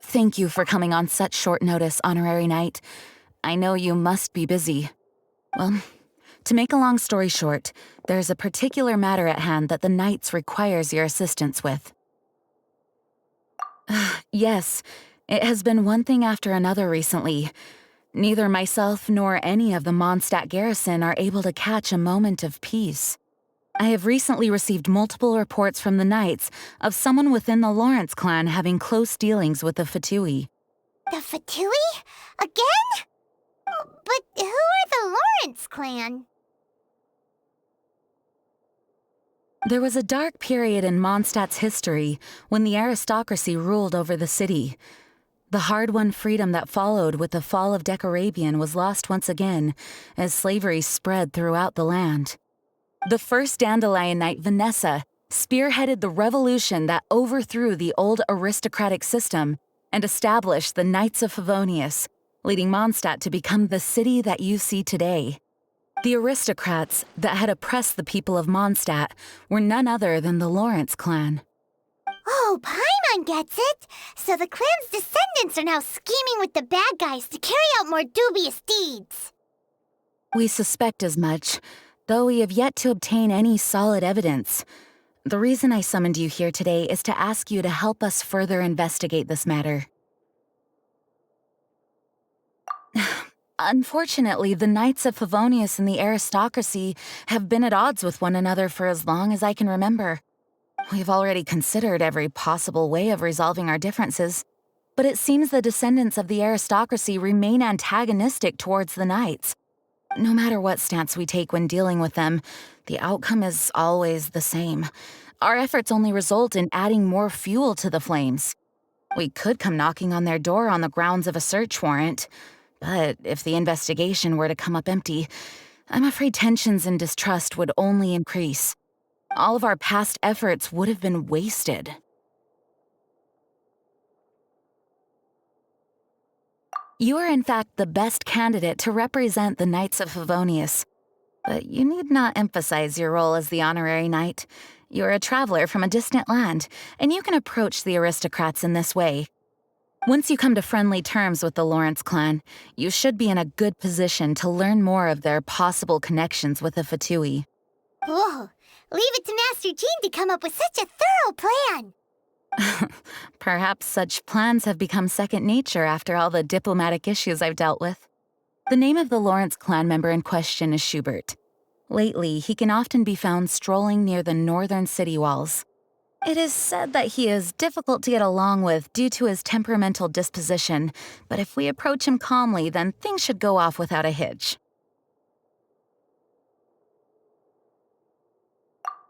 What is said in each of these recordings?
Thank you for coming on such short notice, Honorary Knight. I know you must be busy. Well, to make a long story short, there's a particular matter at hand that the Knights requires your assistance with. Yes, it has been one thing after another recently. Neither myself nor any of the Mondstadt garrison are able to catch a moment of peace. I have recently received multiple reports from the Knights of someone within the Lawrence clan having close dealings with the Fatui. The Fatui? Again? But who are the Lawrence clan? There was a dark period in Mondstadt's history when the aristocracy ruled over the city. The hard-won freedom that followed with the fall of Decorabian was lost once again as slavery spread throughout the land. The first Dandelion Knight, Vanessa, spearheaded the revolution that overthrew the old aristocratic system and established the Knights of Favonius, leading Mondstadt to become the city that you see today. The aristocrats that had oppressed the people of Mondstadt were none other than the Lawrence clan. Oh, Paimon gets it! So the clan's descendants are now scheming with the bad guys to carry out more dubious deeds! We suspect as much, though we have yet to obtain any solid evidence. The reason I summoned you here today is to ask you to help us further investigate this matter. Unfortunately, the Knights of Favonius and the aristocracy have been at odds with one another for as long as I can remember. We've already considered every possible way of resolving our differences, but it seems the descendants of the aristocracy remain antagonistic towards the Knights. No matter what stance we take when dealing with them, the outcome is always the same. Our efforts only result in adding more fuel to the flames. We could come knocking on their door on the grounds of a search warrant, but if the investigation were to come up empty, I'm afraid tensions and distrust would only increase. All of our past efforts would have been wasted. You are in fact the best candidate to represent the Knights of Favonius. But you need not emphasize your role as the honorary knight. You're a traveler from a distant land, and you can approach the aristocrats in this way. Once you come to friendly terms with the Lawrence clan, you should be in a good position to learn more of their possible connections with the Fatui. Whoa! Leave it to Master Jean to come up with such a thorough plan! Perhaps such plans have become second nature after all the diplomatic issues I've dealt with. The name of the Lawrence clan member in question is Schubert. Lately, he can often be found strolling near the northern city walls. It is said that he is difficult to get along with due to his temperamental disposition, but if we approach him calmly, then things should go off without a hitch.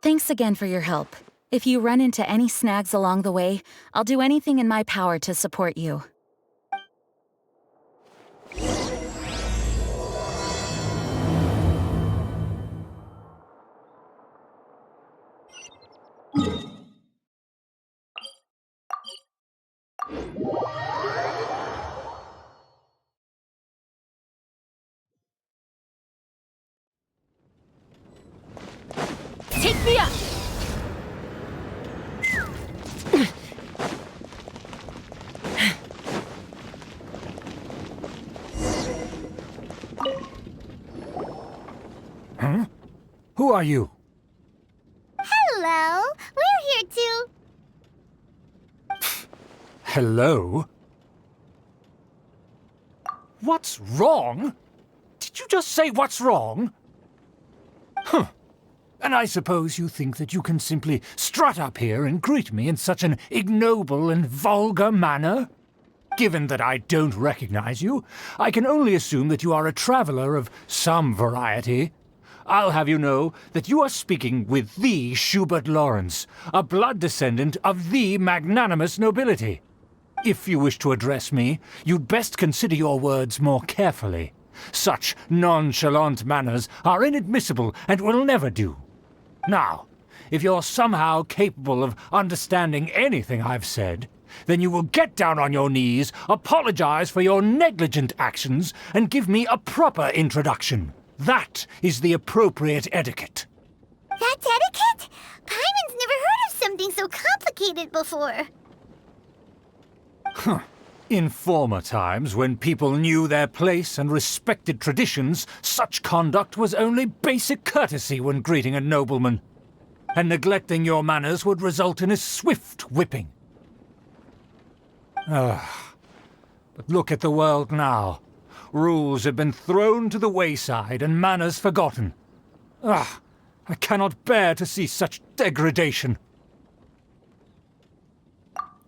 Thanks again for your help. If you run into any snags along the way, I'll do anything in my power to support you. Take me up! Huh? Who are you? Hello! We're here to... Hello? What's wrong? Did you just say what's wrong? Huh. And I suppose you think that you can simply strut up here and greet me in such an ignoble and vulgar manner? Given that I don't recognize you, I can only assume that you are a traveler of some variety. I'll have you know that you are speaking with the Schubert Lawrence, a blood descendant of the magnanimous nobility. If you wish to address me, you'd best consider your words more carefully. Such nonchalant manners are inadmissible and will never do. Now, if you're somehow capable of understanding anything I've said, then you will get down on your knees, apologize for your negligent actions, and give me a proper introduction. That is the appropriate etiquette. That's etiquette? Paimon's never heard of something so complicated before. In former times, when people knew their place and respected traditions, such conduct was only basic courtesy when greeting a nobleman. And neglecting your manners would result in a swift whipping. But look at the world now. Rules have been thrown to the wayside and manners forgotten. I cannot bear to see such degradation.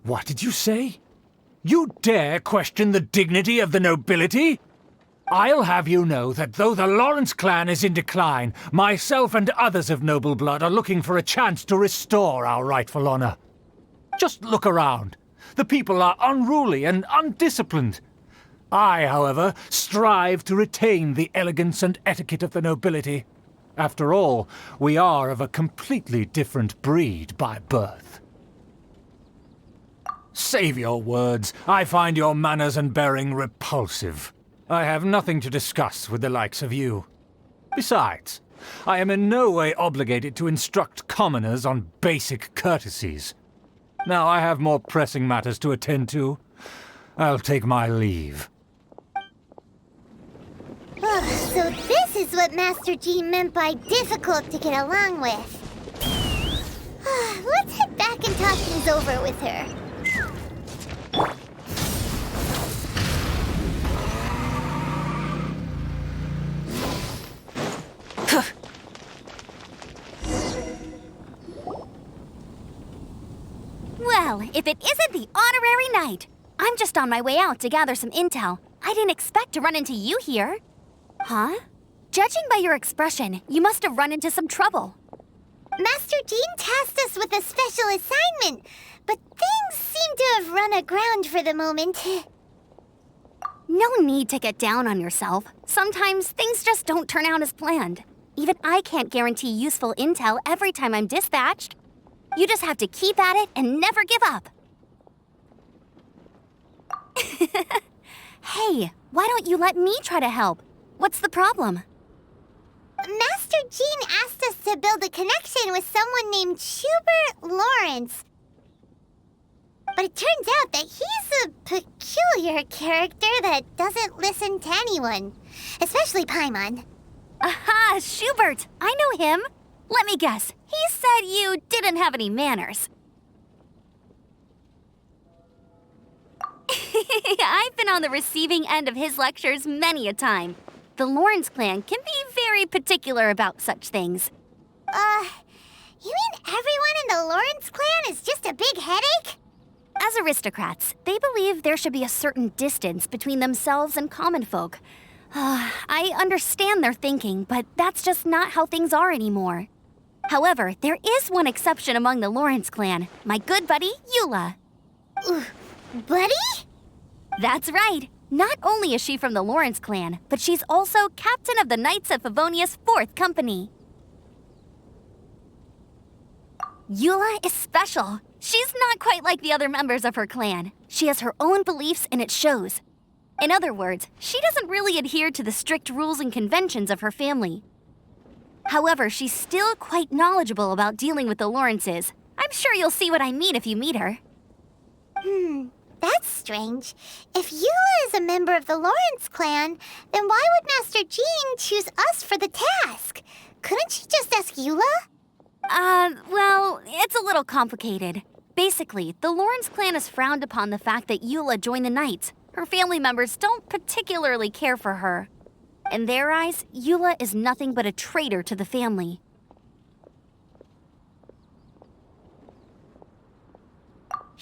What did you say? You dare question the dignity of the nobility? I'll have you know that though the Lawrence clan is in decline, myself and others of noble blood are looking for a chance to restore our rightful honor. Just look around. The people are unruly and undisciplined. I, however, strive to retain the elegance and etiquette of the nobility. After all, we are of a completely different breed by birth. Save your words. I find your manners and bearing repulsive. I have nothing to discuss with the likes of you. Besides, I am in no way obligated to instruct commoners on basic courtesies. Now I have more pressing matters to attend to. I'll take my leave. So this is what Master Jean meant by difficult to get along with. Let's head back and talk things over with her. Well, if it isn't the honorary knight! I'm just on my way out to gather some intel. I didn't expect to run into you here. Huh? Judging by your expression, you must have run into some trouble. Master Jean tasked us with a special assignment, but things seem to have run aground for the moment. No need to get down on yourself. Sometimes things just don't turn out as planned. Even I can't guarantee useful intel every time I'm dispatched. You just have to keep at it and never give up. Hey, why don't you let me try to help? What's the problem? Master Jean asked us to build a connection with someone named Schubert Lawrence. But it turns out that he's a peculiar character that doesn't listen to anyone, especially Paimon. Aha, Schubert! I know him. Let me guess, he said you didn't have any manners. I've been on the receiving end of his lectures many a time. The Lawrence clan can be very particular about such things. You mean everyone in the Lawrence clan is just a big headache? As aristocrats, they believe there should be a certain distance between themselves and common folk. I understand their thinking, but that's just not how things are anymore. However, there is one exception among the Lawrence clan, my good buddy, Eula. Buddy? That's right. Not only is she from the Lawrence clan, but she's also captain of the Knights of Favonius 4th Company. Eula is special. She's not quite like the other members of her clan. She has her own beliefs and it shows. In other words, she doesn't really adhere to the strict rules and conventions of her family. However, she's still quite knowledgeable about dealing with the Lawrences. I'm sure you'll see what I mean if you meet her. That's strange. If Eula is a member of the Lawrence clan, then why would Master Jean choose us for the task? Couldn't she just ask Eula? Well, it's a little complicated. Basically, the Lawrence clan has frowned upon the fact that Eula joined the Knights. Her family members don't particularly care for her. In their eyes, Eula is nothing but a traitor to the family.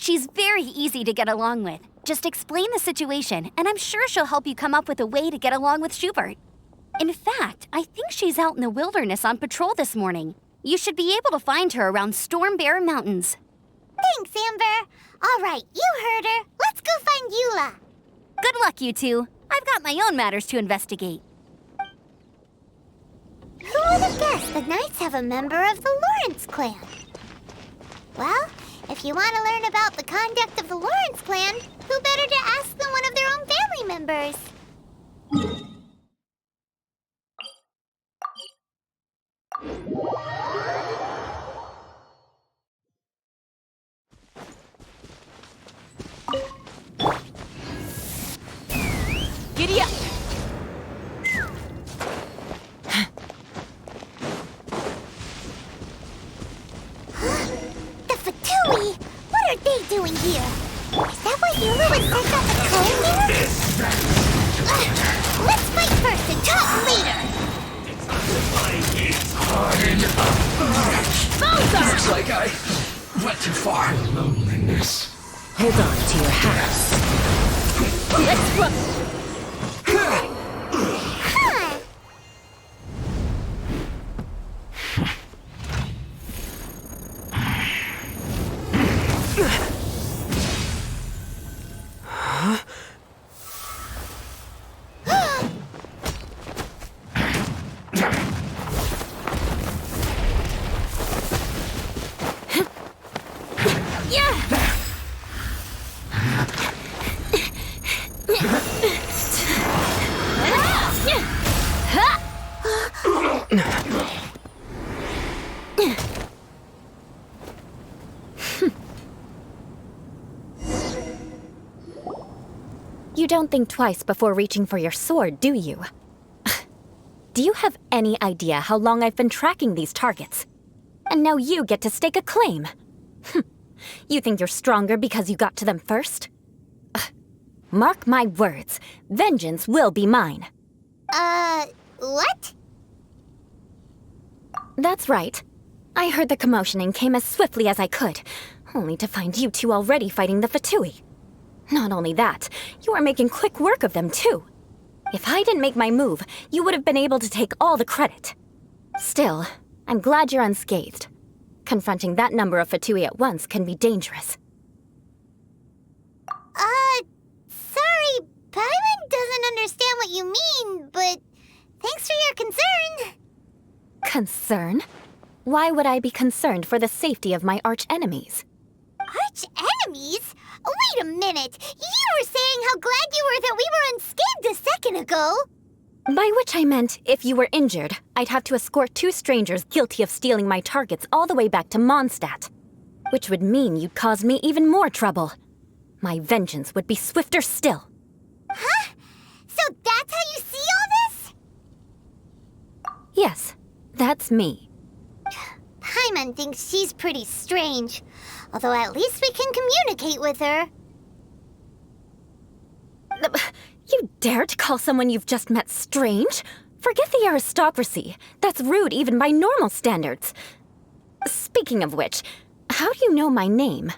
She's very easy to get along with. Just explain the situation, and I'm sure she'll help you come up with a way to get along with Schubert. In fact, I think she's out in the wilderness on patrol this morning. You should be able to find her around Storm Bear Mountains. Thanks, Amber. All right, you heard her. Let's go find Eula. Good luck, you two. I've got my own matters to investigate. Who would have guessed the Knights have a member of the Lawrence clan? Well, if you want to learn about the conduct of the Lawrence clan, who better to ask than one of their own family members? Giddy up! The Fatui! What are they doing here? Is that why Eula was sent on the cone here? Let's fight first and talk later! Looks like I went too far. Loneliness. Hold on to your house. Let's run! Huh. You don't think twice before reaching for your sword, do you? Do you have any idea how long I've been tracking these targets? And now you get to stake a claim. You think you're stronger because you got to them first? Mark my words, vengeance will be mine. What? That's right. I heard the commotion and came as swiftly as I could, only to find you two already fighting the Fatui. Not only that, you are making quick work of them too. If I didn't make my move, you would have been able to take all the credit. Still, I'm glad you're unscathed. Confronting that number of Fatui at once can be dangerous. Sorry, Paimon doesn't understand what you mean, but thanks for your concern. Concern? Why would I be concerned for the safety of my arch-enemies? Arch-enemies? Wait a minute! You were saying how glad you were that we were unscathed a second ago! By which I meant, if you were injured, I'd have to escort two strangers guilty of stealing my targets all the way back to Mondstadt. Which would mean you'd cause me even more trouble. My vengeance would be swifter still. Huh? So that's how you see all this? Yes, that's me. Paimon thinks she's pretty strange. Although at least we can communicate with her. You dare to call someone you've just met strange? Forget the aristocracy. That's rude even by normal standards. Speaking of which, how do you know my name?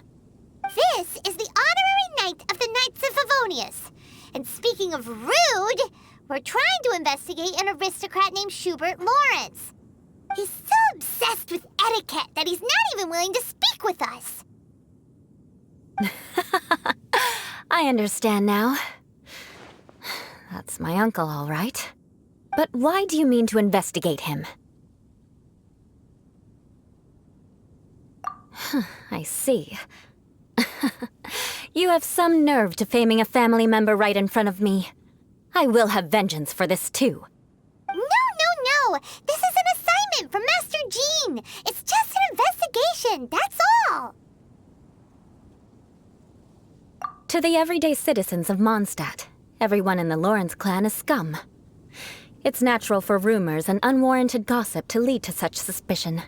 This is the honorary knight of the Knights of Favonius. And speaking of rude, we're trying to investigate an aristocrat named Schubert Lawrence. He's so obsessed with etiquette that he's not even willing to speak with us. I understand now. That's my uncle, all right. But why do you mean to investigate him? I see. You have some nerve to faming a family member right in front of me. I will have vengeance for this too. No! This is an assignment from Master Jean! It's just an investigation, that's all! To the everyday citizens of Mondstadt, everyone in the Lawrence clan is scum. It's natural for rumors and unwarranted gossip to lead to such suspicion.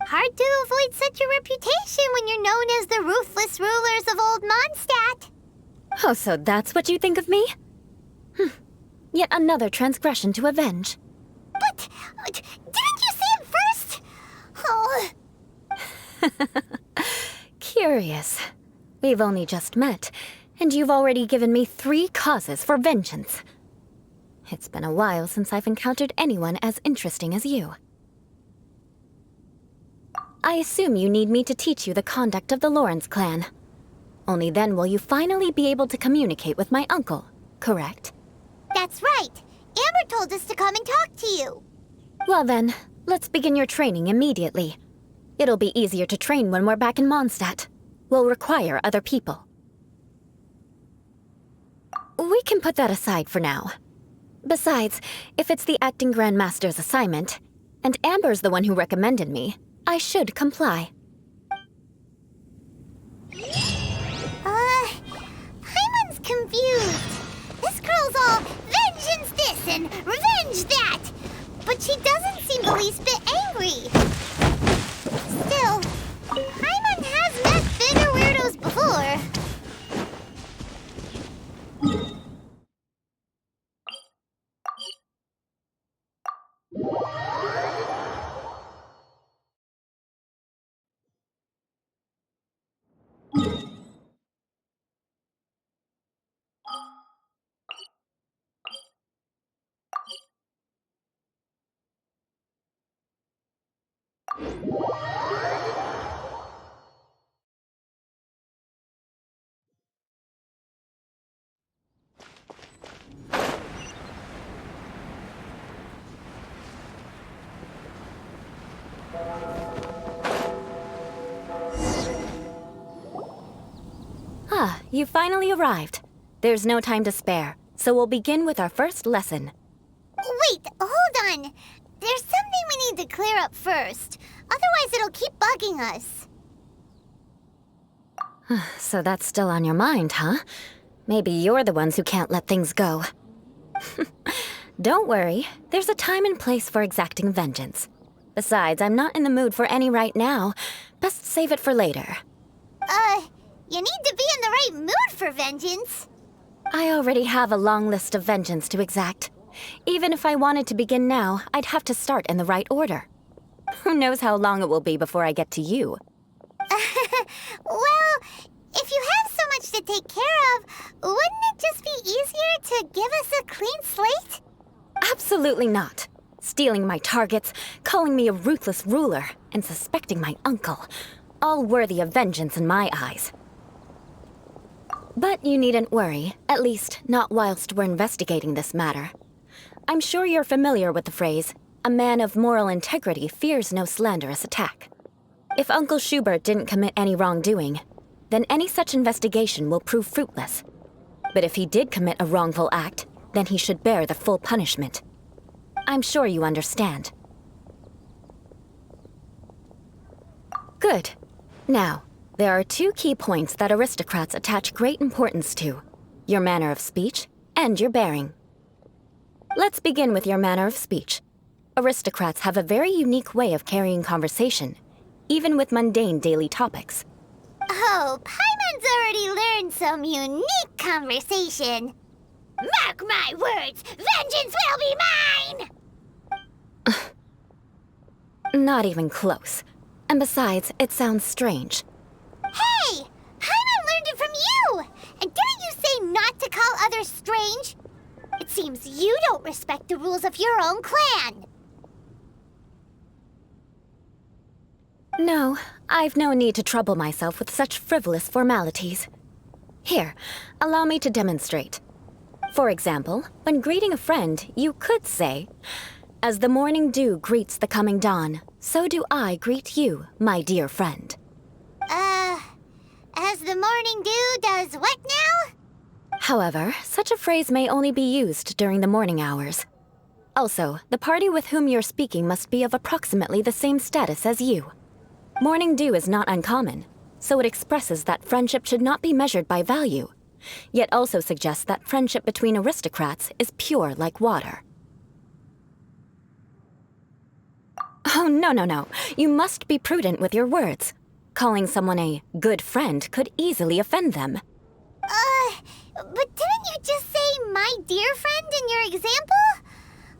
Hard to avoid such a reputation when you're known as the ruthless rulers of Old Mondstadt. Oh, so that's what you think of me? Yet another transgression to avenge. But, didn't you say it first? Oh. Curious. We've only just met, and you've already given me 3 causes for vengeance. It's been a while since I've encountered anyone as interesting as you. I assume you need me to teach you the conduct of the Lawrence clan. Only then will you finally be able to communicate with my uncle, correct? That's right. Amber told us to come and talk to you. Well then, let's begin your training immediately. It'll be easier to train when we're back in Mondstadt. We'll require other people. We can put that aside for now. Besides, if it's the acting Grandmaster's assignment, and Amber's the one who recommended me, I should comply. Paimon's confused. This girl's all vengeance this and revenge that. But she doesn't seem the least bit angry. Still, Paimon has met bigger weirdos before. You finally arrived. There's no time to spare, so we'll begin with our first lesson. Wait, hold on. There's something we need to clear up first. Otherwise, it'll keep bugging us. So that's still on your mind, huh? Maybe you're the ones who can't let things go. Don't worry, there's a time and place for exacting vengeance. Besides, I'm not in the mood for any right now. Best save it for later. You need to be in the right mood for vengeance. I already have a long list of vengeance to exact. Even if I wanted to begin now, I'd have to start in the right order. Who knows how long it will be before I get to you? Well, if you have so much to take care of, wouldn't it just be easier to give us a clean slate? Absolutely not. Stealing my targets, calling me a ruthless ruler, and suspecting my uncle. All worthy of vengeance in my eyes. But you needn't worry, at least not whilst we're investigating this matter. I'm sure you're familiar with the phrase, a man of moral integrity fears no slanderous attack. If Uncle Schubert didn't commit any wrongdoing, then any such investigation will prove fruitless. But if he did commit a wrongful act, then he should bear the full punishment. I'm sure you understand. Good. Now, there are 2 key points that aristocrats attach great importance to: your manner of speech and your bearing. Let's begin with your manner of speech. Aristocrats have a very unique way of carrying conversation, even with mundane daily topics. Oh, Paimon's already learned some unique conversation. Mark my words, vengeance will be mine! Not even close. And besides, it sounds strange. Hey! Paimon learned it from you! And didn't you say not to call others strange? It seems you don't respect the rules of your own clan. No, I've no need to trouble myself with such frivolous formalities. Here, allow me to demonstrate. For example, when greeting a friend, you could say, "As the morning dew greets the coming dawn, so do I greet you, my dear friend." As the morning dew does what now? However, such a phrase may only be used during the morning hours. Also, the party with whom you're speaking must be of approximately the same status as you. Morning dew is not uncommon, so it expresses that friendship should not be measured by value, yet also suggests that friendship between aristocrats is pure like water. Oh, no. You must be prudent with your words. Calling someone a good friend could easily offend them. But didn't you just say my dear friend in your example?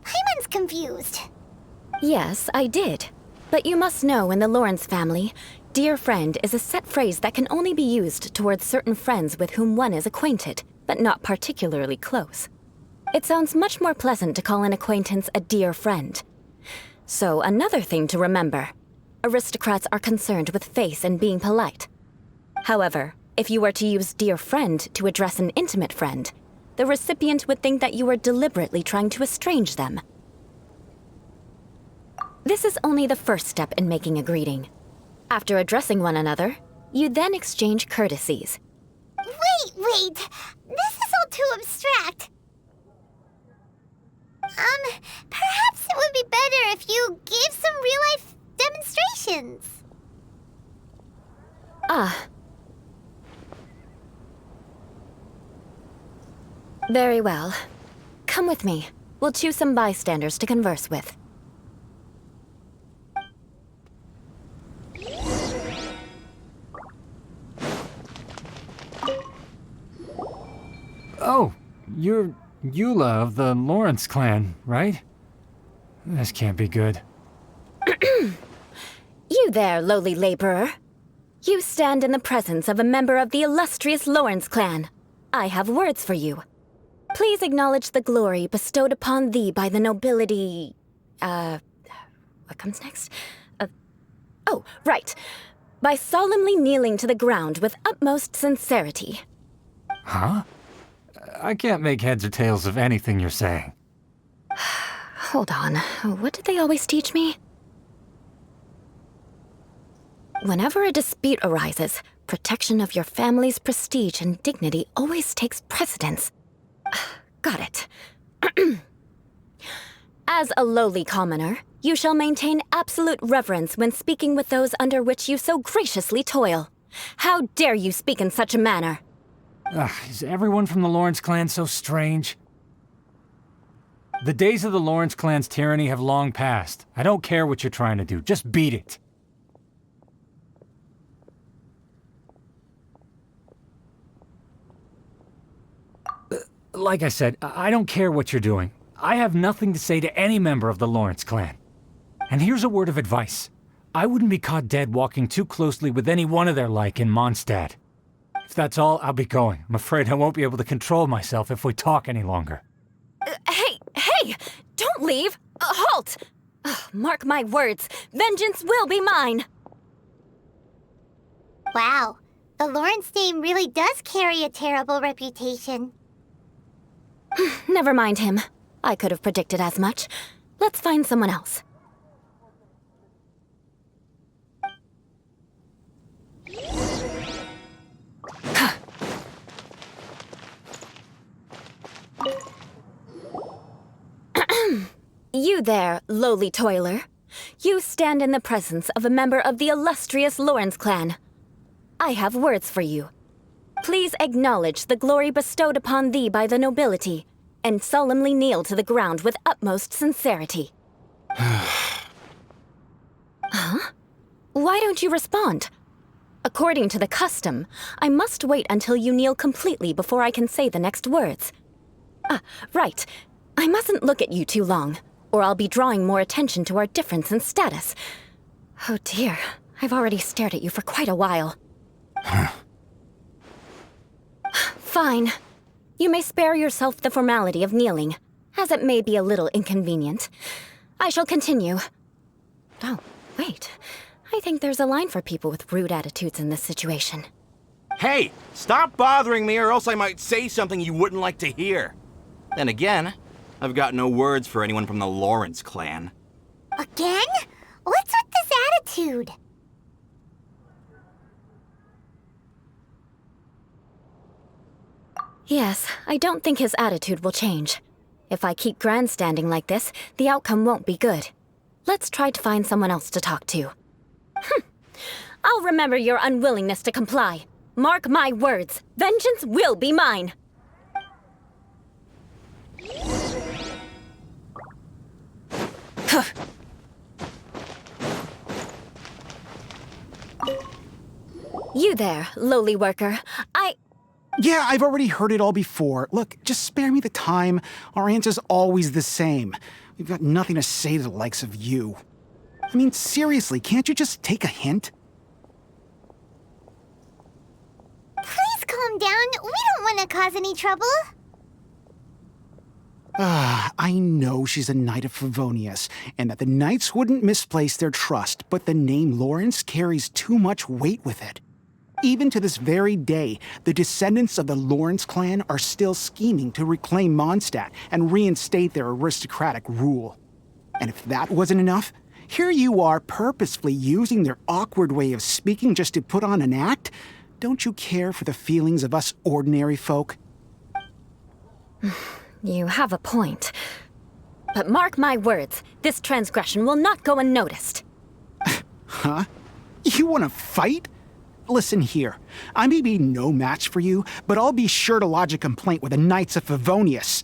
Paimon's confused. Yes, I did. But you must know in the Lawrence family, Dear friend is a set phrase that can only be used towards certain friends with whom one is acquainted, but not particularly close. It sounds much more pleasant to call an acquaintance a dear friend. So, another thing to remember. Aristocrats are concerned with face and being polite. However, if you were to use dear friend to address an intimate friend, the recipient would think that you were deliberately trying to estrange them. This is only the first step in making a greeting. After addressing one another, you then exchange courtesies. Wait! This is all too abstract. Perhaps it would be better if you gave some real-life demonstrations. Very well. Come with me. We'll choose some bystanders to converse with. Oh, you're Eula of the Lawrence clan, right? This can't be good. You there, lowly laborer. You stand in the presence of a member of the illustrious Lawrence clan. I have words for you. Please acknowledge the glory bestowed upon thee by the nobility... what comes next? Oh, right. By solemnly kneeling to the ground with utmost sincerity. Huh? I can't make heads or tails of anything you're saying. Hold on. What did they always teach me? Whenever a dispute arises, protection of your family's prestige and dignity always takes precedence. Got it. As a lowly commoner, you shall maintain absolute reverence when speaking with those under which you so graciously toil. How dare you speak in such a manner? Is everyone from the Lawrence clan so strange? The days of the Lawrence clan's tyranny have long passed. I don't care what you're trying to do. Just beat it. Like I said, I don't care what you're doing. I have nothing to say to any member of the Lawrence clan. And here's a word of advice. I wouldn't be caught dead walking too closely with any one of their like in Mondstadt. If that's all, I'll be going. I'm afraid I won't be able to control myself if we talk any longer. Hey! Don't leave! Halt! Mark my words, vengeance will be mine! Wow, the Lawrence name really does carry a terrible reputation. Never mind him. I could have predicted as much. Let's find someone else. You there, lowly toiler. You stand in the presence of a member of the illustrious Lawrence clan. I have words for you. Please acknowledge the glory bestowed upon thee by the nobility, and solemnly kneel to the ground with utmost sincerity. Huh? Why don't you respond? According to the custom, I must wait until you kneel completely before I can say the next words. Right. I mustn't look at you too long, or I'll be drawing more attention to our difference in status. Oh dear, I've already stared at you for quite a while. Fine. You may spare yourself the formality of kneeling, as it may be a little inconvenient. I shall continue. Oh, wait. I think there's a line for people with rude attitudes in this situation. Hey, stop bothering me or else I might say something you wouldn't like to hear. Then again, I've got no words for anyone from the Lawrence clan. Again? What's with this attitude? Yes, I don't think his attitude will change. If I keep grandstanding like this, the outcome won't be good. Let's try to find someone else to talk to. I'll remember your unwillingness to comply. Mark my words, vengeance will be mine. You there, lowly worker. Yeah, I've already heard it all before. Look, just spare me the time. Our answer's always the same. We've got nothing to say to the likes of you. I mean, seriously, can't you just take a hint? down. We don't want to cause any trouble. I know she's a Knight of Favonius, and that the Knights wouldn't misplace their trust, but the name Lawrence carries too much weight with it. Even to this very day, the descendants of the Lawrence clan are still scheming to reclaim Mondstadt and reinstate their aristocratic rule. And if that wasn't enough, here you are purposefully using their awkward way of speaking just to put on an act? Don't you care for the feelings of us ordinary folk? You have a point. But mark my words, this transgression will not go unnoticed. Huh? You want to fight? Listen here, I may be no match for you, but I'll be sure to lodge a complaint with the Knights of Favonius.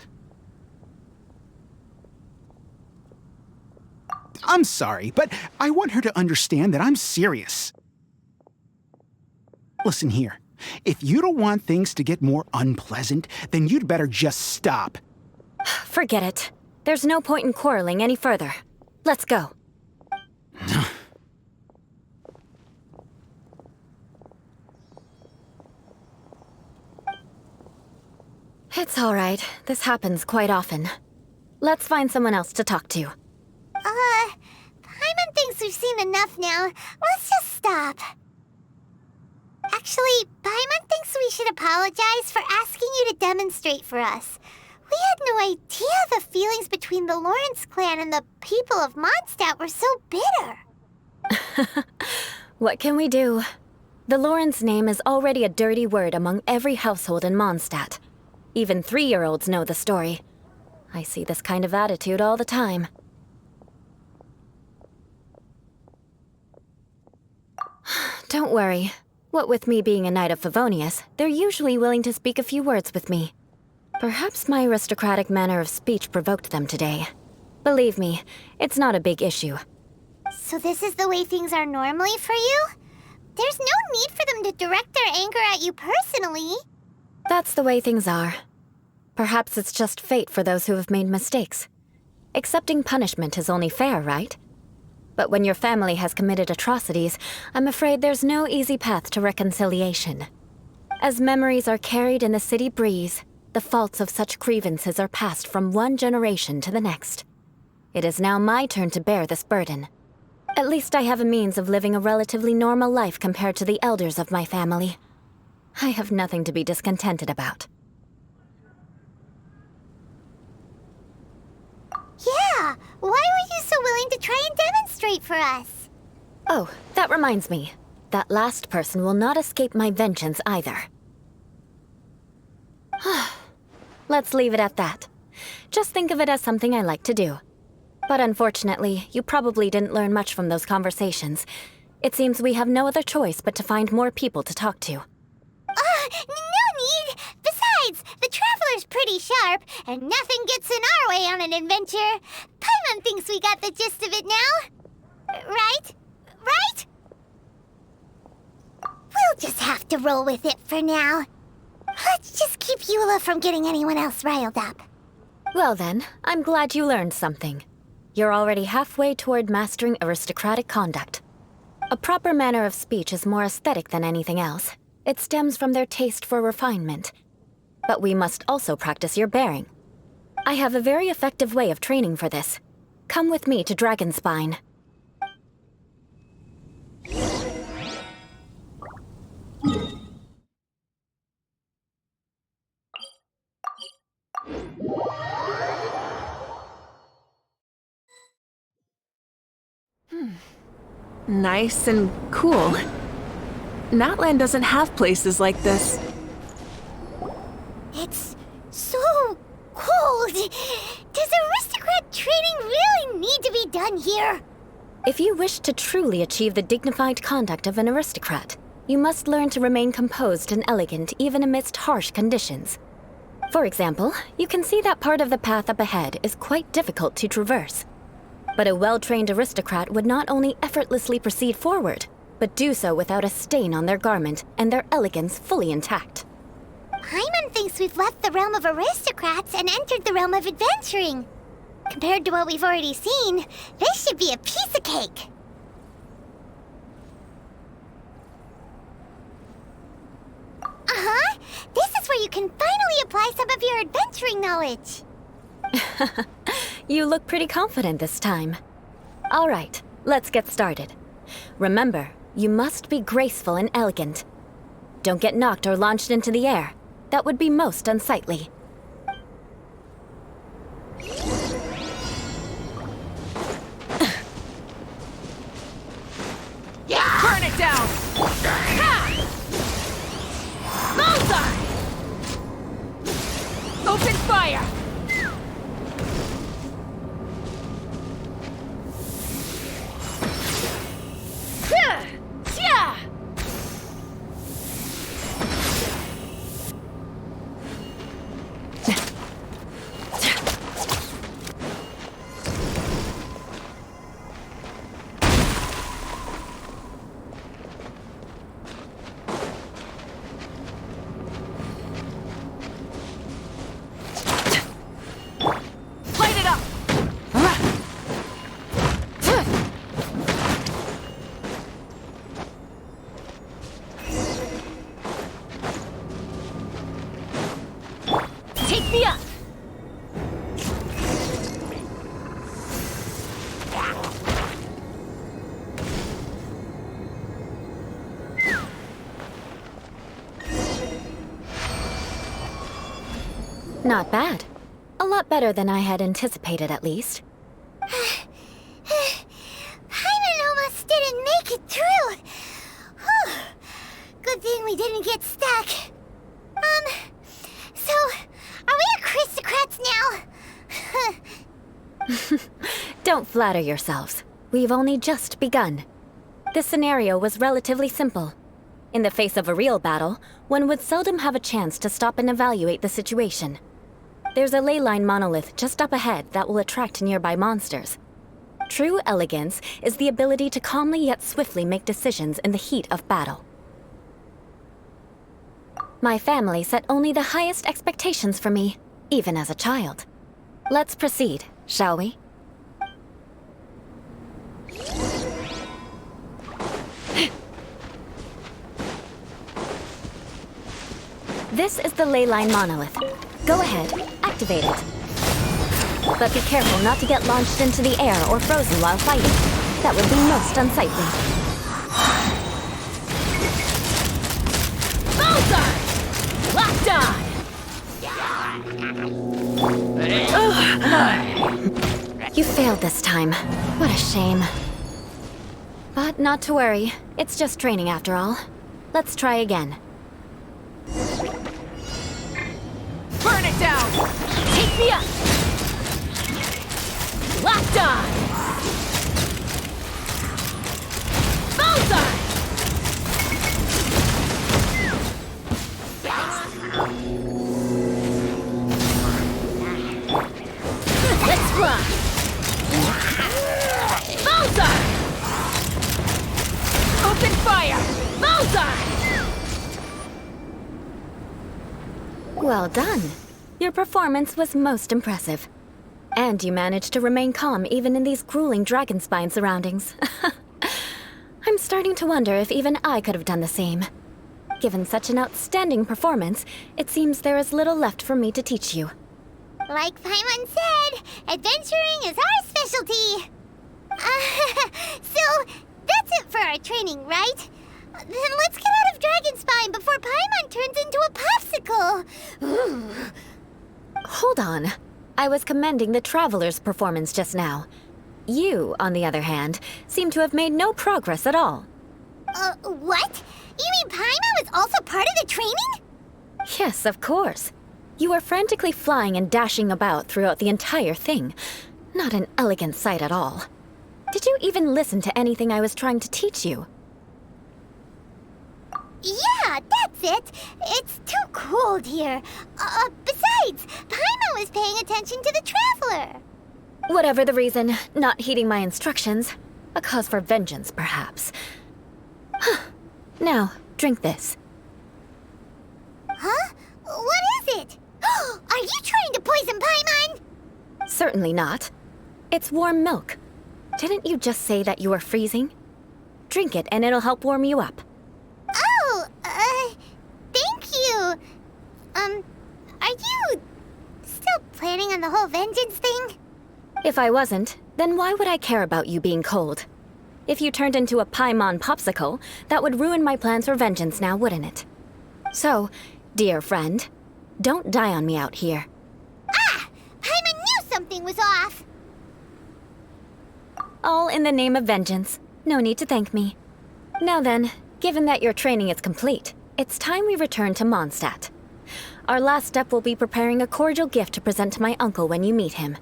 I'm sorry, but I want her to understand that I'm serious. Listen here, if you don't want things to get more unpleasant, then you'd better just stop. Forget it. There's no point in quarreling any further. Let's go. It's all right. This happens quite often. Let's find someone else to talk to. Paimon thinks we've seen enough now. Let's just stop. Actually, Paimon thinks we should apologize for asking you to demonstrate for us. We had no idea the feelings between the Lawrence clan and the people of Mondstadt were so bitter. What can we do? The Lawrence name is already a dirty word among every household in Mondstadt. Even 3-year-olds know the story. I see this kind of attitude all the time. Don't worry. What with me being a Knight of Favonius, they're usually willing to speak a few words with me. Perhaps my aristocratic manner of speech provoked them today. Believe me, it's not a big issue. So this is the way things are normally for you? There's no need for them to direct their anger at you personally. That's the way things are. Perhaps it's just fate for those who have made mistakes. Accepting punishment is only fair, right? But when your family has committed atrocities, I'm afraid there's no easy path to reconciliation. As memories are carried in the city breeze, the faults of such grievances are passed from one generation to the next. It is now my turn to bear this burden. At least I have a means of living a relatively normal life compared to the elders of my family. I have nothing to be discontented about. Yeah, why were you so willing to try and demonstrate for us? Oh, that reminds me. That last person will not escape my vengeance either. Let's leave it at that. Just think of it as something I like to do. But unfortunately, you probably didn't learn much from those conversations. It seems we have no other choice but to find more people to talk to. No need! Besides, the Traveler's pretty sharp, and nothing gets in our way on an adventure. Paimon thinks we got the gist of it now. Right? Right? We'll just have to roll with it for now. Let's just keep Eula from getting anyone else riled up. Well then, I'm glad you learned something. You're already halfway toward mastering aristocratic conduct. A proper manner of speech is more aesthetic than anything else. It stems from their taste for refinement. But we must also practice your bearing. I have a very effective way of training for this. Come with me to Dragonspine. Nice and cool. Natlan doesn't have places like this. It's so cold. Does aristocrat training really need to be done here? If you wish to truly achieve the dignified conduct of an aristocrat, you must learn to remain composed and elegant even amidst harsh conditions. For example, you can see that part of the path up ahead is quite difficult to traverse. But a well-trained aristocrat would not only effortlessly proceed forward, but do so without a stain on their garment and their elegance fully intact. Paimon thinks we've left the realm of aristocrats and entered the realm of adventuring. Compared to what we've already seen, this should be a piece of cake. Uh-huh. adventuring knowledge. You look pretty confident this time. All right, let's get started. Remember, you must be graceful and elegant. Don't get knocked or launched into the air. That would be most unsightly. Burn it down! Ha! Bullseye! Open fire! Yeah! Light it up! Take me up! Not bad. A lot better than I had anticipated, at least. Paimon almost didn't make it through. Whew. Good thing we didn't get stuck. So, are we aristocrats now? Don't flatter yourselves. We've only just begun. This scenario was relatively simple. In the face of a real battle, one would seldom have a chance to stop and evaluate the situation. There's a ley line monolith just up ahead that will attract nearby monsters. True elegance is the ability to calmly yet swiftly make decisions in the heat of battle. My family set only the highest expectations for me, even as a child. Let's proceed, shall we? This is the ley line monolith. Go ahead, activate it. But be careful not to get launched into the air or frozen while fighting. That would be most unsightly. Bullseye! Locked on! You failed this time. What a shame. But not to worry. It's just training after all. Let's try again. Burn it down! Take me up! Locked on! Bullseye! Let's fly! Bullseye! Open fire! Bullseye! Well done. Your performance was most impressive. And you managed to remain calm even in these grueling dragon spine surroundings. I'm starting to wonder if even I could have done the same. Given such an outstanding performance, it seems there is little left for me to teach you. Like Paimon said, adventuring is our specialty. So, that's it for our training, right? Then let's get out of Dragonspine before Paimon turns into a popsicle. Hold on. I was commending the Traveler's performance just now. You, on the other hand, seem to have made no progress at all. What? You mean Paimon was also part of the training? Yes, of course. You were frantically flying and dashing about throughout the entire thing. Not an elegant sight at all. Did you even listen to anything I was trying to teach you? Yeah, that's it. It's too cold here. Besides, Paimon was paying attention to the Traveler. Whatever the reason, not heeding my instructions. A cause for vengeance, perhaps. Now, drink this. Huh? What is it? Are you trying to poison Paimon? Certainly not. It's warm milk. Didn't you just say that you were freezing? Drink it and it'll help warm you up. Oh, thank you. Are you on the whole vengeance thing? If I wasn't, then why would I care about you being cold? If you turned into a Paimon popsicle, that would ruin my plans for vengeance now, wouldn't it? So, dear friend, don't die on me out here. Ah! Paimon knew something was off! All in the name of vengeance. No need to thank me. Now then, given that your training is complete, it's time we return to Mondstadt. Our last step will be preparing a cordial gift to present to my uncle when you meet him.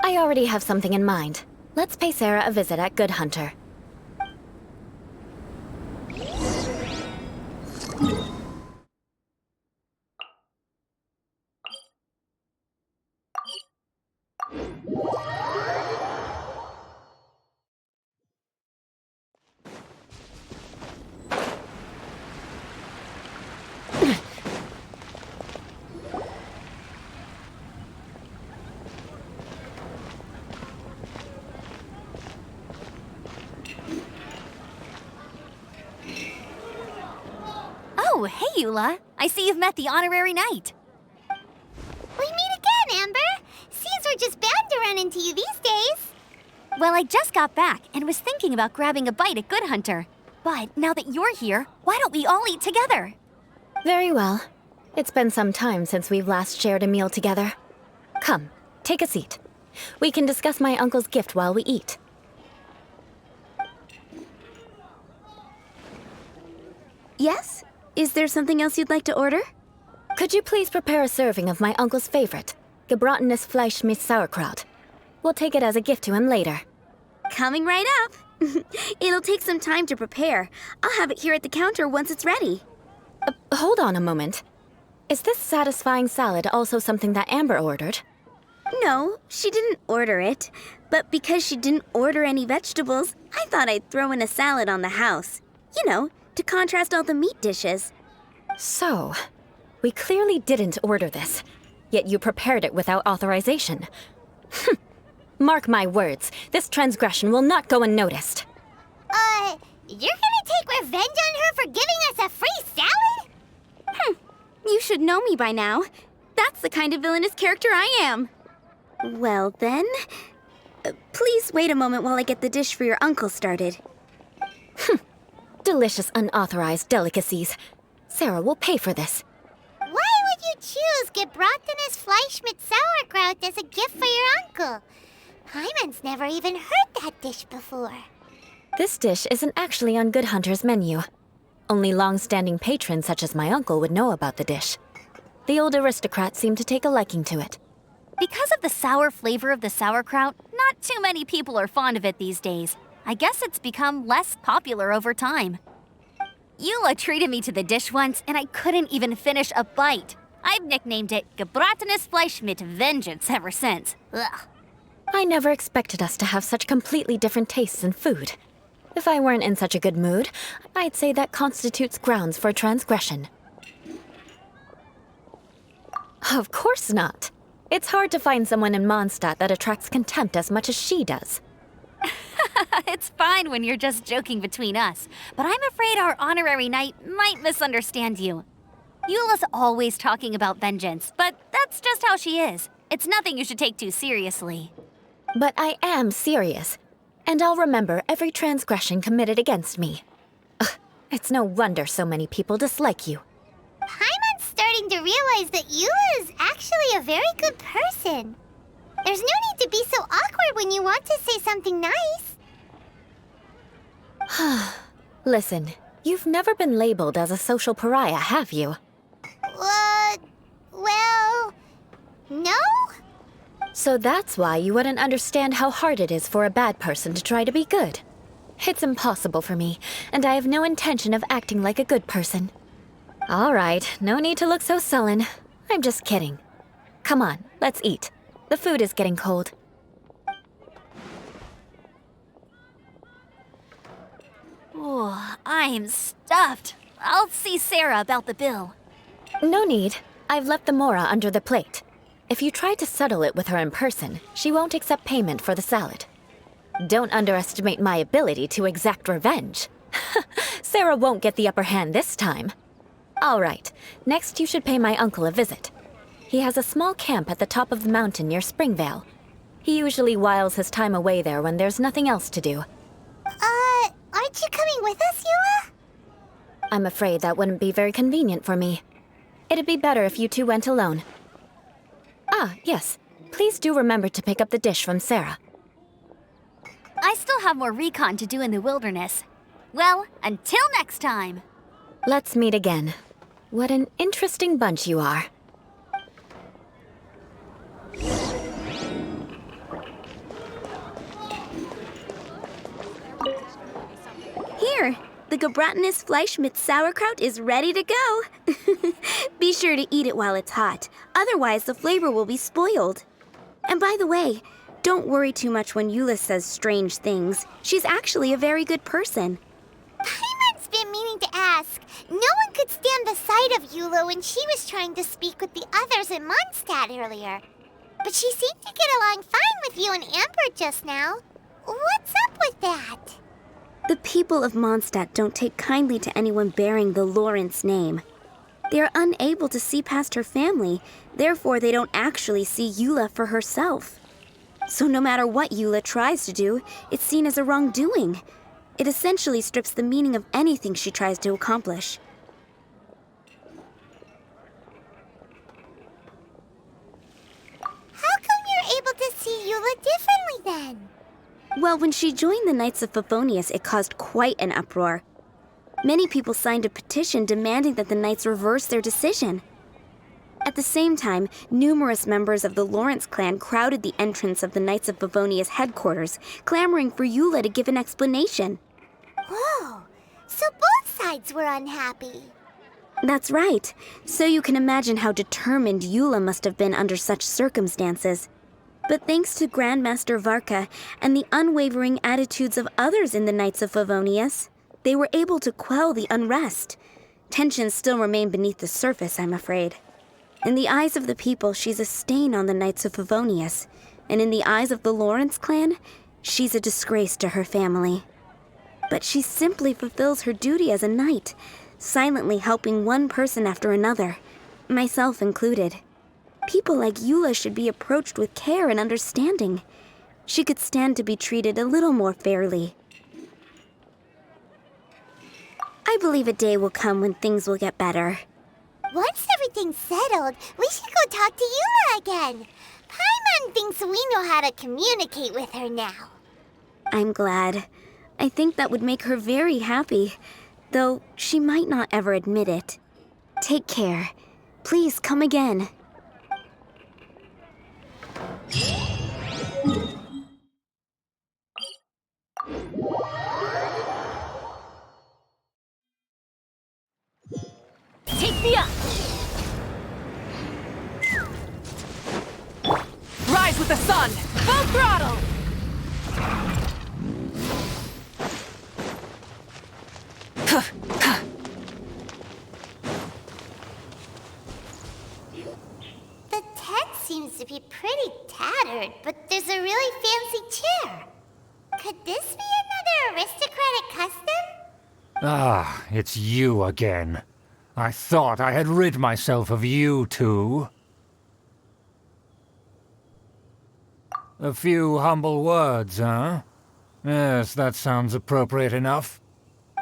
I already have something in mind. Let's pay Sarah a visit at Good Hunter. Oh, hey, Eula. I see you've met the honorary knight. We meet again, Amber! Seems we're just bound to run into you these days. Well, I just got back and was thinking about grabbing a bite at Good Hunter. But now that you're here, why don't we all eat together? Very well. It's been some time since we've last shared a meal together. Come, take a seat. We can discuss my uncle's gift while we eat. Yes? Is there something else you'd like to order? Could you please prepare a serving of my uncle's favorite, gebratenes Fleisch mit Sauerkraut? We'll take it as a gift to him later. Coming right up. It'll take some time to prepare. I'll have it here at the counter once it's ready. Hold on a moment. Is this satisfying salad also something that Amber ordered? No, she didn't order it. But because she didn't order any vegetables, I thought I'd throw in a salad on the house. You know, to contrast all the meat dishes. So, we clearly didn't order this, yet you prepared it without authorization. Mark my words, this transgression will not go unnoticed. You're gonna take revenge on her for giving us a free salad? You should know me by now. That's the kind of villainous character I am. Well then, please wait a moment while I get the dish for your uncle started. Delicious unauthorized delicacies. Sarah will pay for this. Why would you choose gebratenes Fleisch mit Sauerkraut as a gift for your uncle? Paimon's never even heard that dish before. This dish isn't actually on Good Hunter's menu. Only long-standing patrons such as my uncle would know about the dish. The old aristocrat seemed to take a liking to it. Because of the sour flavor of the sauerkraut, not too many people are fond of it these days. I guess it's become less popular over time. Eula treated me to the dish once, and I couldn't even finish a bite. I've nicknamed it gebratenes Fleisch mit Vengeance ever since. Ugh. I never expected us to have such completely different tastes in food. If I weren't in such a good mood, I'd say that constitutes grounds for transgression. Of course not. It's hard to find someone in Mondstadt that attracts contempt as much as she does. It's fine when you're just joking between us, but I'm afraid our honorary knight might misunderstand you. Eula's always talking about vengeance, but that's just how she is. It's nothing you should take too seriously. But I am serious, and I'll remember every transgression committed against me. Ugh, it's no wonder so many people dislike you. Paimon's starting to realize that Eula is actually a very good person. There's no need to be so awkward when you want to say something nice. Listen, you've never been labeled as a social pariah, have you? Well, no? So that's why you wouldn't understand how hard it is for a bad person to try to be good. It's impossible for me, and I have no intention of acting like a good person. All right, no need to look so sullen. I'm just kidding. Come on, let's eat. The food is getting cold. Oh, I'm stuffed. I'll see Sarah about the bill. No need. I've left the Mora under the plate. If you try to settle it with her in person, she won't accept payment for the salad. Don't underestimate my ability to exact revenge. Sarah won't get the upper hand this time. All right, next you should pay my uncle a visit. He has a small camp at the top of the mountain near Springvale. He usually whiles his time away there when there's nothing else to do. Aren't you coming with us, Eula? I'm afraid that wouldn't be very convenient for me. It'd be better if you two went alone. Ah, yes. Please do remember to pick up the dish from Sarah. I still have more recon to do in the wilderness. Well, until next time! Let's meet again. What an interesting bunch you are. Here, the Gebratinous Fleischmitz sauerkraut is ready to go. Be sure to eat it while it's hot, otherwise the flavor will be spoiled. And by the way, don't worry too much when Eula says strange things. She's actually a very good person. Paimon's been meaning to ask. No one could stand the sight of Eula when she was trying to speak with the others in Mondstadt earlier. But she seemed to get along fine with you and Amber just now. What's up with that? The people of Mondstadt don't take kindly to anyone bearing the Lawrence name. They are unable to see past her family, therefore they don't actually see Eula for herself. So no matter what Eula tries to do, it's seen as a wrongdoing. It essentially strips the meaning of anything she tries to accomplish. How come you're able to see Eula differently then? Well, when she joined the Knights of Favonius, it caused quite an uproar. Many people signed a petition demanding that the Knights reverse their decision. At the same time, numerous members of the Lawrence clan crowded the entrance of the Knights of Favonius headquarters, clamoring for Eula to give an explanation. Whoa, so both sides were unhappy. That's right. So you can imagine how determined Eula must have been under such circumstances. But thanks to Grandmaster Varka and the unwavering attitudes of others in the Knights of Favonius, they were able to quell the unrest. Tensions still remain beneath the surface, I'm afraid. In the eyes of the people, she's a stain on the Knights of Favonius, and in the eyes of the Lawrence clan, she's a disgrace to her family. But she simply fulfills her duty as a knight, silently helping one person after another, myself included. People like Eula should be approached with care and understanding. She could stand to be treated a little more fairly. I believe a day will come when things will get better. Once everything's settled, we should go talk to Eula again. Paimon thinks we know how to communicate with her now. I'm glad. I think that would make her very happy, though she might not ever admit it. Take care. Please come again. Take me up! Rise with the sun! Full throttle! The tent seems to be pretty tattered, but there's a really fancy chair. Could this be another aristocratic custom? Ah, it's you again. I thought I had rid myself of you two. A few humble words, huh? Yes, that sounds appropriate enough.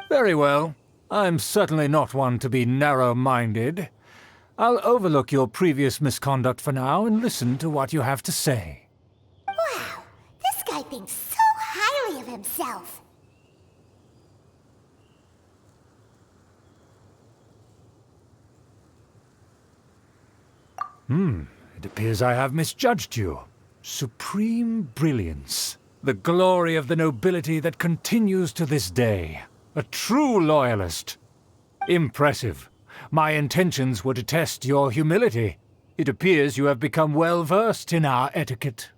Very well. I'm certainly not one to be narrow-minded. I'll overlook your previous misconduct for now and listen to what you have to say. Wow, this guy thinks so highly of himself. It appears I have misjudged you. Supreme brilliance. The glory of the nobility that continues to this day. A true loyalist. Impressive. My intentions were to test your humility. It appears you have become well-versed in our etiquette.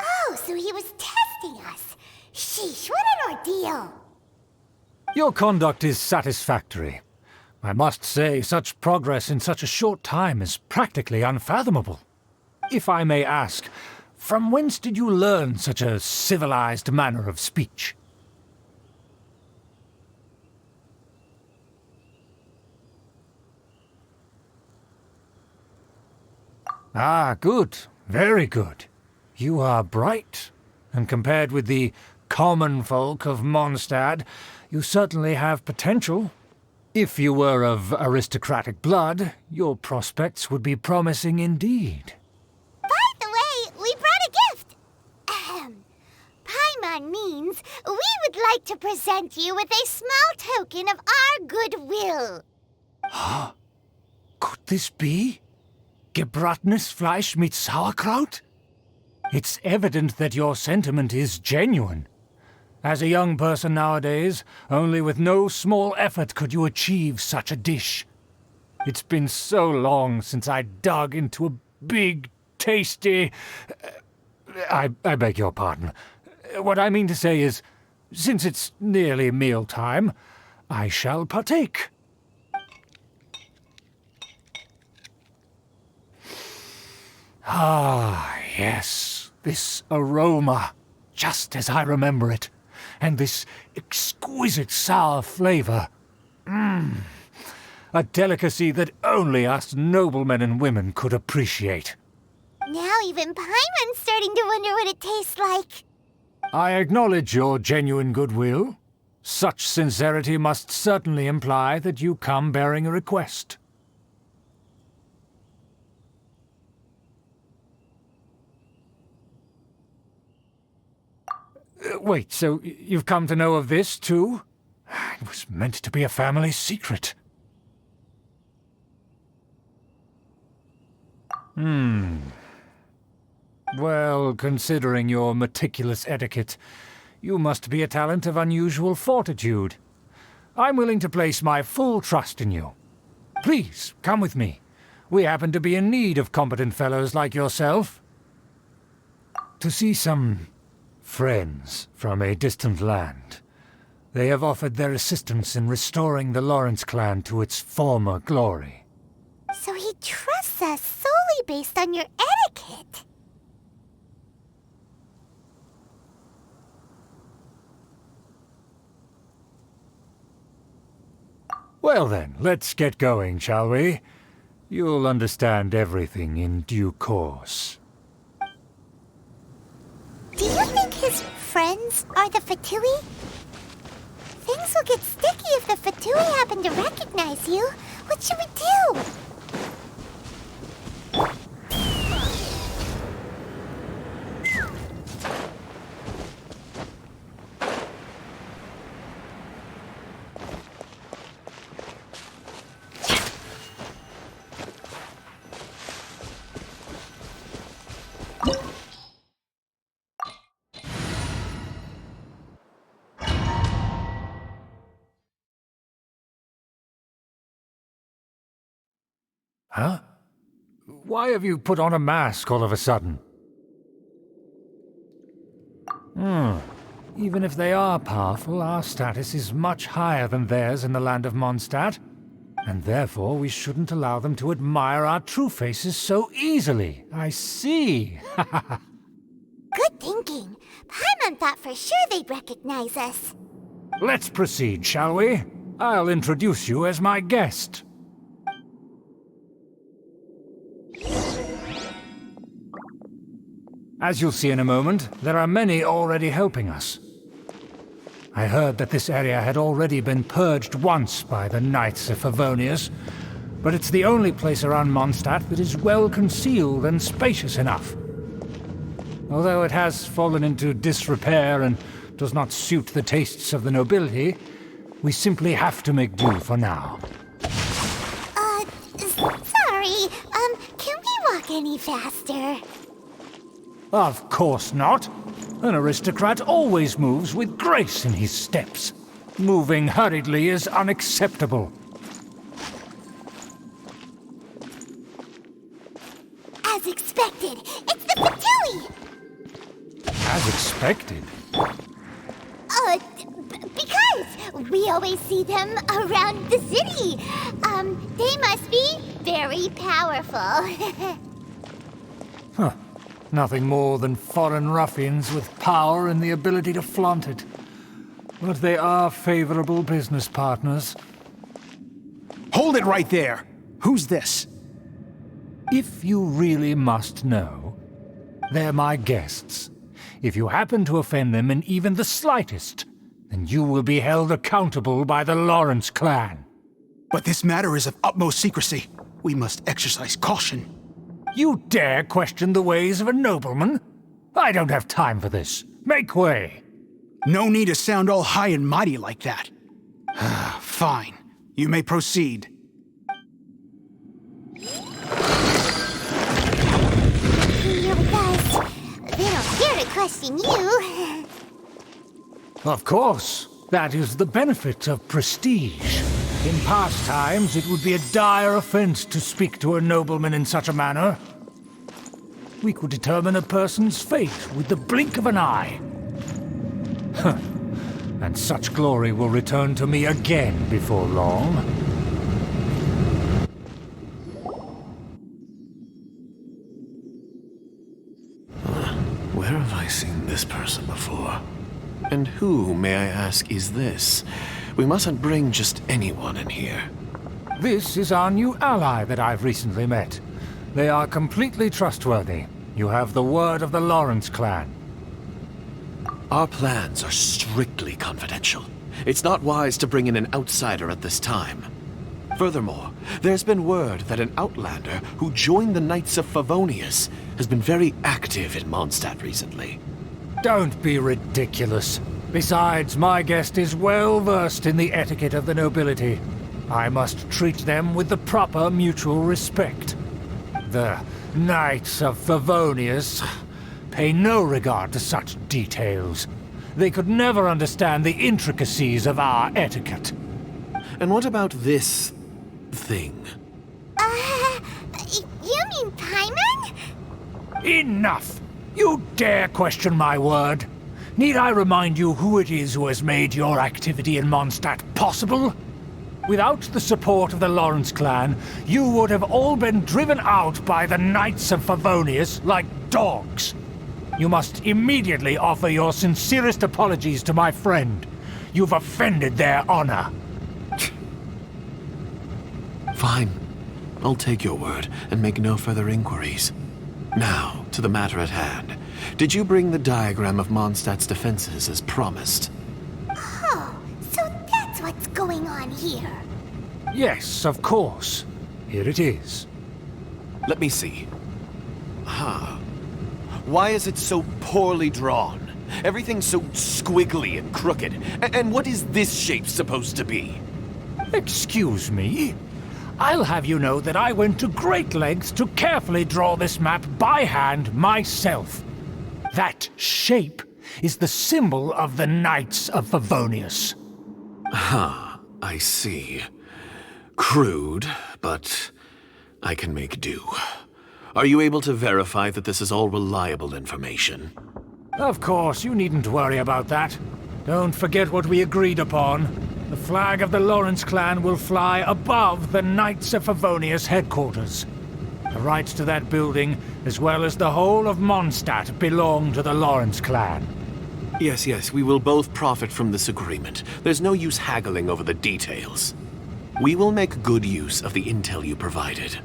Oh, so he was testing us. Sheesh, what an ordeal. Your conduct is satisfactory. I must say, such progress in such a short time is practically unfathomable. If I may ask, from whence did you learn such a civilized manner of speech? Ah, good. Very good. You are bright, and compared with the common folk of Mondstadt, you certainly have potential. If you were of aristocratic blood, your prospects would be promising indeed. By the way, we brought a gift. Paimon means we would like to present you with a small token of our goodwill. Huh? Could this be? Gebratenes Fleisch mit Sauerkraut? It's evident that your sentiment is genuine. As a young person nowadays, only with no small effort could you achieve such a dish. It's been so long since I dug into a big, tasty... I beg your pardon. What I mean to say is, since it's nearly mealtime, I shall partake. Ah, yes, this aroma, just as I remember it, and this exquisite sour flavor. A delicacy that only us noblemen and women could appreciate. Now even Paimon's starting to wonder what it tastes like. I acknowledge your genuine goodwill. Such sincerity must certainly imply that you come bearing a request. Wait, so you've come to know of this, too? It was meant to be a family secret. Well, considering your meticulous etiquette, you must be a talent of unusual fortitude. I'm willing to place my full trust in you. Please, come with me. We happen to be in need of competent fellows like yourself. To see some friends from a distant land. They have offered their assistance in restoring the Lawrence clan to its former glory. So he trusts us solely based on your etiquette. Well then, let's get going, shall we? You'll understand everything in due course. Do you think his friends are the Fatui? Things will get sticky if the Fatui happen to recognize you. What should we do? Huh? Why have you put on a mask all of a sudden? Even if they are powerful, our status is much higher than theirs in the land of Mondstadt, and therefore we shouldn't allow them to admire our true faces so easily. I see. Good thinking. Paimon thought for sure they'd recognize us. Let's proceed, shall we? I'll introduce you as my guest. As you'll see in a moment, there are many already helping us. I heard that this area had already been purged once by the Knights of Favonius, but it's the only place around Mondstadt that is well concealed and spacious enough. Although it has fallen into disrepair and does not suit the tastes of the nobility, we simply have to make do for now. Sorry, can we walk any faster? Of course not. An aristocrat always moves with grace in his steps. Moving hurriedly is unacceptable. As expected, it's the Fatui! As expected? Because we always see them around the city. They must be very powerful. Huh. Nothing more than foreign ruffians with power and the ability to flaunt it. But they are favorable business partners. Hold it right there! Who's this? If you really must know, they're my guests. If you happen to offend them in even the slightest, then you will be held accountable by the Lawrence clan. But this matter is of utmost secrecy. We must exercise caution. You dare question the ways of a nobleman? I don't have time for this. Make way. No need to sound all high and mighty like that. Fine. You may proceed. You're with us. They don't dare to question you. Of course. That is the benefit of prestige. In past times, it would be a dire offense to speak to a nobleman in such a manner. We could determine a person's fate with the blink of an eye. And such glory will return to me again before long. Where have I seen this person before? And who, may I ask, is this? We mustn't bring just anyone in here. This is our new ally that I've recently met. They are completely trustworthy. You have the word of the Lawrence clan. Our plans are strictly confidential. It's not wise to bring in an outsider at this time. Furthermore, there's been word that an outlander who joined the Knights of Favonius has been very active in Mondstadt recently. Don't be ridiculous. Besides, my guest is well versed in the etiquette of the nobility. I must treat them with the proper mutual respect. The Knights of Favonius pay no regard to such details. They could never understand the intricacies of our etiquette. And what about this thing? You mean Paimon? Enough! You dare question my word? Need I remind you who it is who has made your activity in Mondstadt possible? Without the support of the Lawrence clan, you would have all been driven out by the Knights of Favonius like dogs. You must immediately offer your sincerest apologies to my friend. You've offended their honor. Fine. I'll take your word and make no further inquiries. Now, to the matter at hand. Did you bring the diagram of Mondstadt's defenses as promised? Oh, so that's what's going on here. Yes, of course. Here it is. Let me see. Why is it so poorly drawn? Everything's so squiggly and crooked. And what is this shape supposed to be? Excuse me? I'll have you know that I went to great lengths to carefully draw this map by hand myself. That shape is the symbol of the Knights of Favonius. I see. Crude, but I can make do. Are you able to verify that this is all reliable information? Of course, you needn't worry about that. Don't forget what we agreed upon. The flag of the Lawrence clan will fly above the Knights of Favonius headquarters. The rights to that building, as well as the whole of Mondstadt, belong to the Lawrence clan. Yes, we will both profit from this agreement. There's no use haggling over the details. We will make good use of the intel you provided.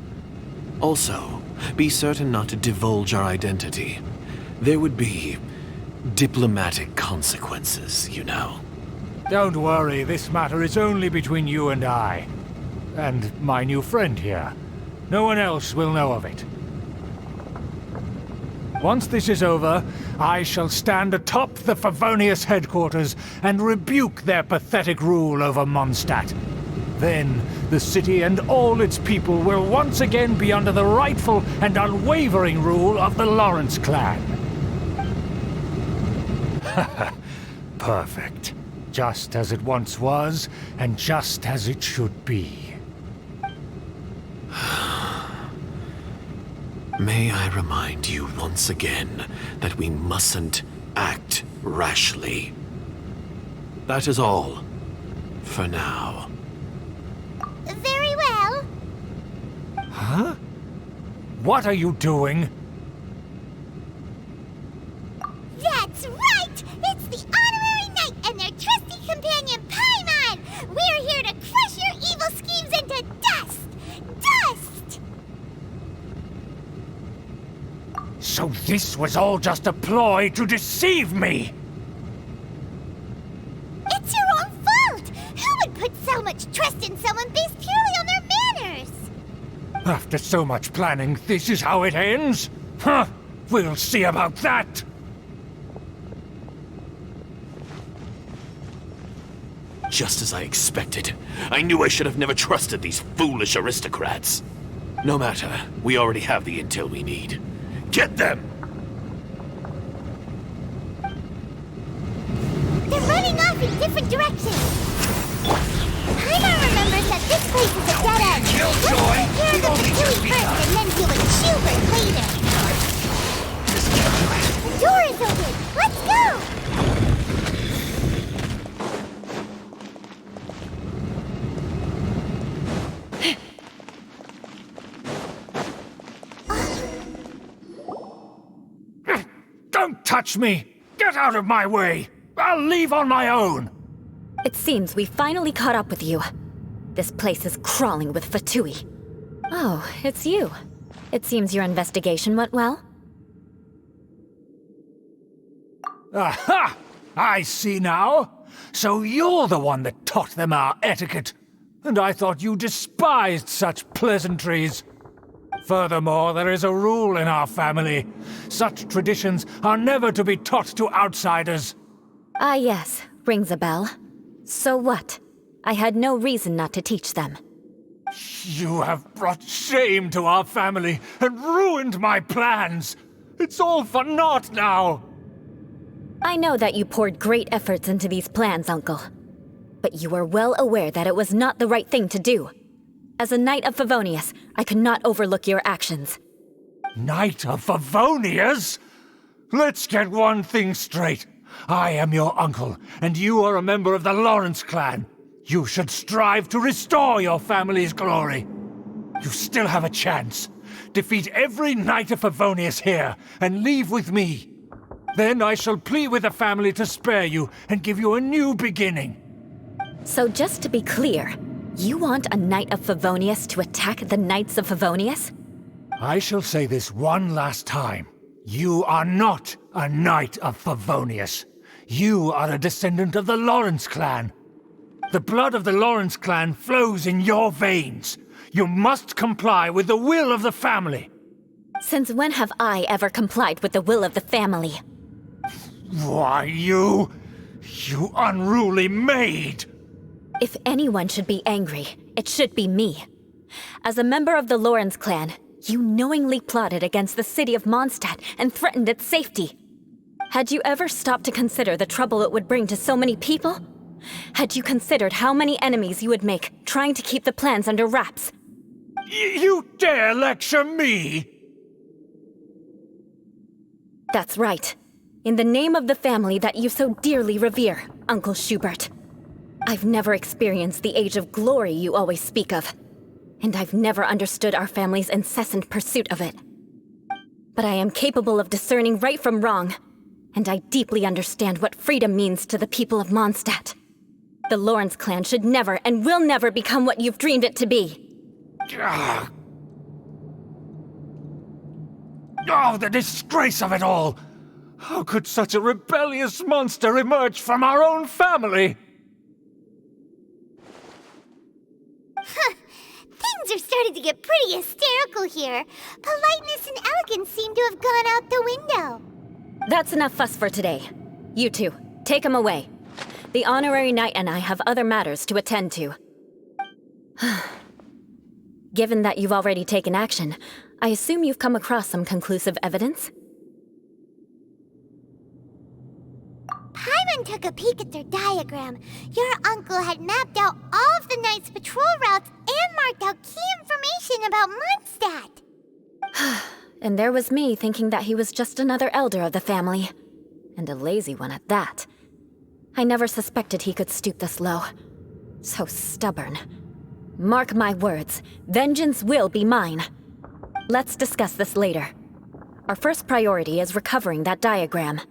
Also, be certain not to divulge our identity. There would be diplomatic consequences, you know. Don't worry, this matter is only between you and I. And my new friend here. No one else will know of it. Once this is over, I shall stand atop the Favonius headquarters and rebuke their pathetic rule over Mondstadt. Then, the city and all its people will once again be under the rightful and unwavering rule of the Lawrence clan. Perfect. Just as it once was, and just as it should be. May I remind you once again that we mustn't act rashly. That is all. For now. Very well. Huh? What are you doing? That's right! It's the Honorary Knight and their trusty companion, Paimon! We're here to crush your evil schemes into dust! Dust! This was all just a ploy to deceive me! It's your own fault! Who would put so much trust in someone based purely on their manners? After so much planning, this is how it ends? Huh! We'll see about that! Just as I expected. I knew I should have never trusted these foolish aristocrats. No matter, we already have the intel we need. Get them! They're running off in different directions. Paimon remembers that this place is a dead end. Let's take care of the Fatui first and then deal with Schubert later. The door is open. Let's go! Don't touch me! Get out of my way! I'll leave on my own! It seems we finally caught up with you. This place is crawling with Fatui. Oh, it's you. It seems your investigation went well. Aha! I see now. So you're the one that taught them our etiquette. And I thought you despised such pleasantries. Furthermore, there is a rule in our family. Such traditions are never to be taught to outsiders. Ah yes, rings a bell. So what? I had no reason not to teach them. You have brought shame to our family and ruined my plans. It's all for naught now. I know that you poured great efforts into these plans, Uncle. But you were well aware that it was not the right thing to do. As a Knight of Favonius, I could not overlook your actions. Knight of Favonius? Let's get one thing straight. I am your uncle, and you are a member of the Lawrence clan. You should strive to restore your family's glory. You still have a chance. Defeat every Knight of Favonius here, and leave with me. Then I shall plead with the family to spare you and give you a new beginning. So just to be clear, you want a Knight of Favonius to attack the Knights of Favonius? I shall say this one last time. You are not a Knight of Favonius. You are a descendant of the Lawrence clan. The blood of the Lawrence clan flows in your veins. You must comply with the will of the family. Since when have I ever complied with the will of the family? Why, you unruly maid! If anyone should be angry, it should be me. As a member of the Lawrence clan, you knowingly plotted against the city of Mondstadt and threatened its safety. Had you ever stopped to consider the trouble it would bring to so many people? Had you considered how many enemies you would make trying to keep the plans under wraps? You dare lecture me? That's right. In the name of the family that you so dearly revere, Uncle Schubert. I've never experienced the age of glory you always speak of. And I've never understood our family's incessant pursuit of it. But I am capable of discerning right from wrong, and I deeply understand what freedom means to the people of Mondstadt. The Lawrence clan should never and will never become what you've dreamed it to be. Oh, the disgrace of it all! How could such a rebellious monster emerge from our own family? Things are starting to get pretty hysterical here. Politeness and elegance seem to have gone out the window. That's enough fuss for today. You two, take him away. The honorary knight and I have other matters to attend to. Given that you've already taken action, I assume you've come across some conclusive evidence? Paimon took a peek at their diagram. Your uncle had mapped out all of the Knight's patrol routes and marked out key information about Mondstadt. And there was me thinking that he was just another elder of the family. And a lazy one at that. I never suspected he could stoop this low. So stubborn. Mark my words, vengeance will be mine. Let's discuss this later. Our first priority is recovering that diagram.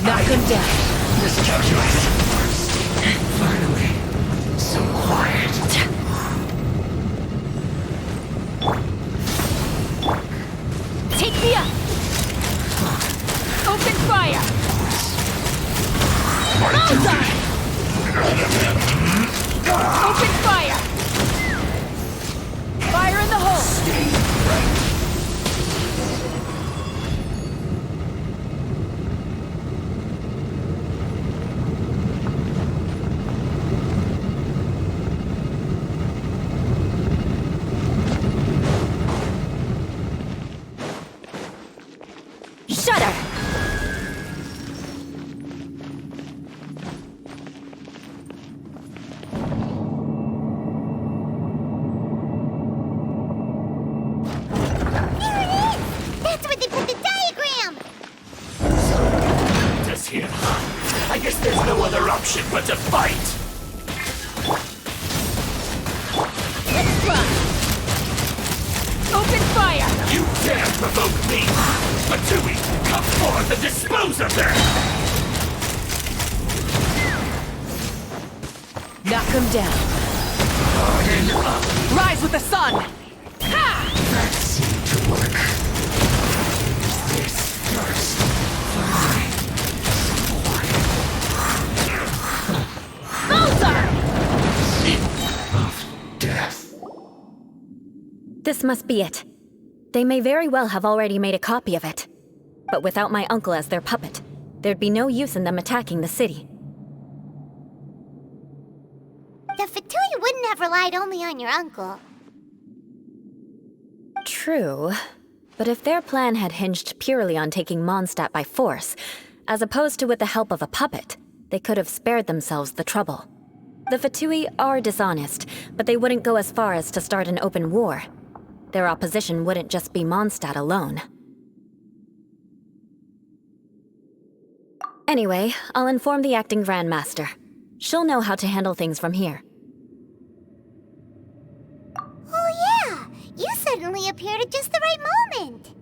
Knock him down. Miscalculated. Finally, so quiet. Take me up! Open fire! Bullseye! Open fire! Fire in the hole! Shudder! Here. I guess there's no other option but to fight! Let's try! Open fire! You dare provoke me! Fatui, come forth and dispose of them! Knock him down. Harden up! Rise with the sun! Ha! That seemed to work. This first fly. Of death. This must be it. They may very well have already made a copy of it. But without my uncle as their puppet, there'd be no use in them attacking the city. The Fatui wouldn't have relied only on your uncle. True. But if their plan had hinged purely on taking Mondstadt by force, as opposed to with the help of a puppet, they could have spared themselves the trouble. The Fatui are dishonest, but they wouldn't go as far as to start an open war. Their opposition wouldn't just be Mondstadt alone. Anyway, I'll inform the acting Grandmaster. She'll know how to handle things from here. Oh yeah! You suddenly appeared at just the right moment!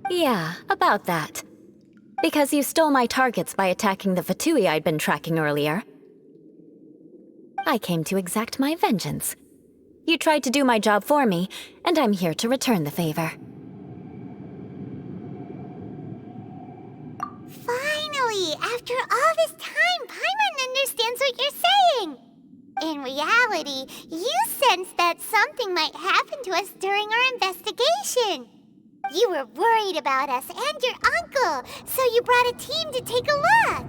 Yeah, about that. Because you stole my targets by attacking the Fatui I'd been tracking earlier. I came to exact my vengeance. You tried to do my job for me, and I'm here to return the favor. Finally! After all this time, Paimon understands what you're saying! In reality, you sensed that something might happen to us during our investigation. You were worried about us and your uncle, so you brought a team to take a look.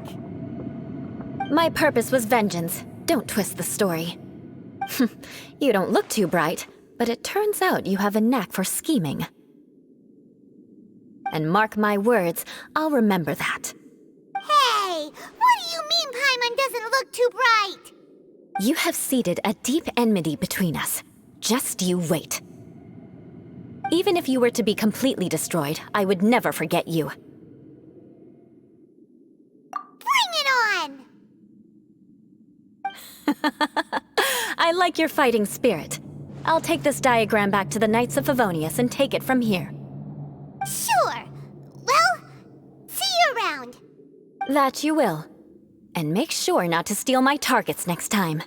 My purpose was vengeance. Don't twist the story. You don't look too bright, but it turns out you have a knack for scheming. And mark my words, I'll remember that. Hey! What do you mean Paimon doesn't look too bright? You have seeded a deep enmity between us. Just you wait. Even if you were to be completely destroyed, I would never forget you. Bring it on! I like your fighting spirit. I'll take this diagram back to the Knights of Favonius and take it from here. Sure. Well, see you around. That you will. And make sure not to steal my targets next time.